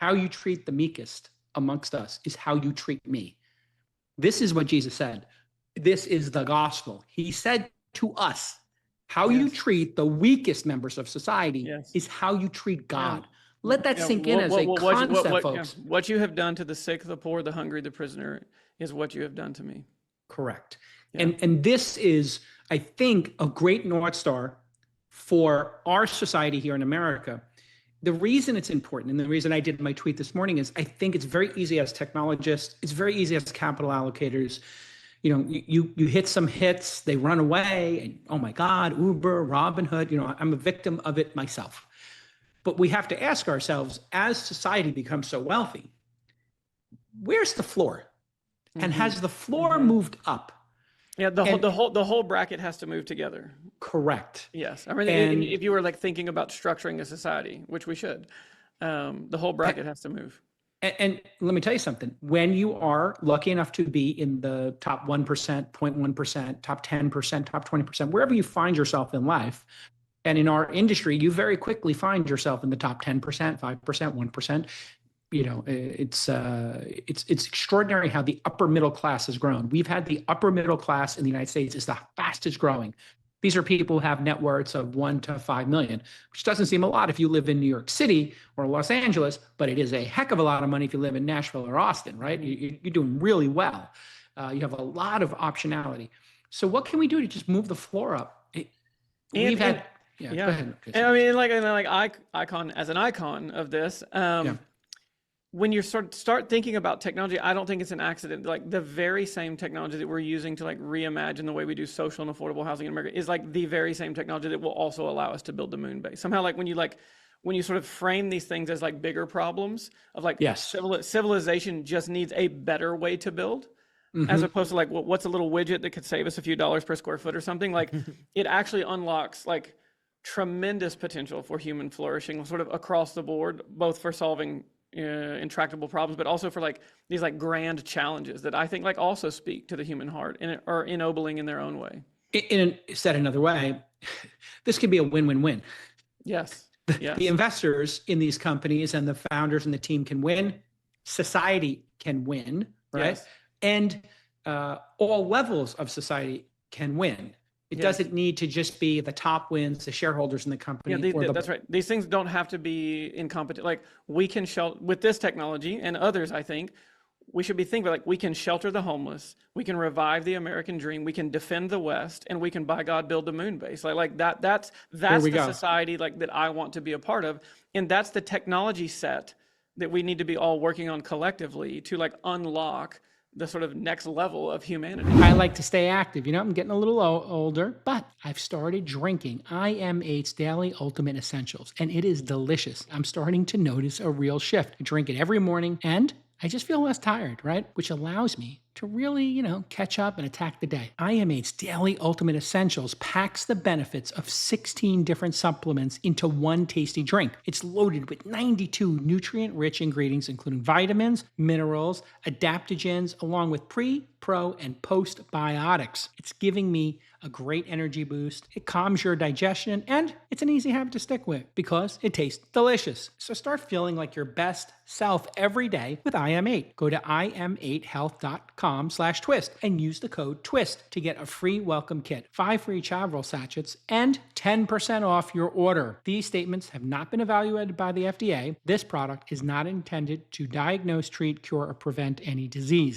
how you treat the meekest amongst us is how you treat me. This is what Jesus said. This is the gospel. He said to us, how you treat the weakest members of society is how you treat God. Yeah. Let that sink in as a concept, folks. What you have done to the sick, the poor, the hungry, the prisoner is what you have done to me. Correct. Yeah. And this is, I think, a great North Star for our society here in America. The reason it's important, and the reason I did my tweet this morning, is I think it's very easy as technologists, it's very easy as capital allocators. You know, you hit some hits, they run away, and oh my God, Uber, Robinhood, you know, I'm a victim of it myself. But we have to ask ourselves, as society becomes so wealthy, where's the floor? And has the floor moved up? Yeah, the whole bracket has to move together. Correct. Yes, I mean, if you were like thinking about structuring a society, which we should, the whole bracket has to move. And let me tell you something. When you are lucky enough to be in the top 1%, 0.1%, top 10%, top 20%, wherever you find yourself in life, and in our industry, you very quickly find yourself in the top 10%, 5%, 1%. You know, it's extraordinary how the upper middle class has grown. We've had the upper middle class in the United States is the fastest growing. These are people who have net worths of 1 to 5 million, which doesn't seem a lot if you live in New York City or Los Angeles, but it is a heck of a lot of money if you live in Nashville or Austin, right? You're doing really well. You have a lot of optionality. So what can we do to just move the floor up? Go ahead. And I mean, like icon as an icon of this. When you start thinking about technology, I don't think it's an accident. Like the very same technology that we're using to like reimagine the way we do social and affordable housing in America is like the very same technology that will also allow us to build the moon base. Somehow, like when you sort of frame these things as like bigger problems of like civilization just needs a better way to build, as opposed to like what's a little widget that could save us a few dollars per square foot or something. Like it actually unlocks like tremendous potential for human flourishing, sort of across the board, both for solving intractable problems, but also for like these like grand challenges that I think like also speak to the human heart and are ennobling in their own way. Said another way, this could be a win-win-win. Yes. The investors in these companies and the founders and the team can win. Society can win, right? Yes. And all levels of society can win. It doesn't need to just be the top wins, the shareholders in the company. Yeah, that's right. These things don't have to be in competition. Like we can shelter with this technology and others. I think we should be thinking like we can shelter the homeless, we can revive the American dream, we can defend the West, and we can, by God, build the moon base. Like that. That's the society like that I want to be a part of, and that's the technology set that we need to be all working on collectively to like unlock the sort of next level of humanity. I like to stay active. You know, I'm getting a little older, but I've started drinking IM8's Daily Ultimate Essentials, and it is delicious. I'm starting to notice a real shift. I drink it every morning, and I just feel less tired, right? Which allows me to really, catch up and attack the day. IM8's Daily Ultimate Essentials packs the benefits of 16 different supplements into one tasty drink. It's loaded with 92 nutrient-rich ingredients, including vitamins, minerals, adaptogens, along with pre, pro, and postbiotics. It's giving me a great energy boost. It calms your digestion, and it's an easy habit to stick with because it tastes delicious. So start feeling like your best self every day with IM8. Go to im8health.com/twist and use the code TWIST to get a free welcome kit, 5 free travel sachets, and 10% off your order. These statements have not been evaluated by the FDA. This product is not intended to diagnose, treat, cure, or prevent any disease.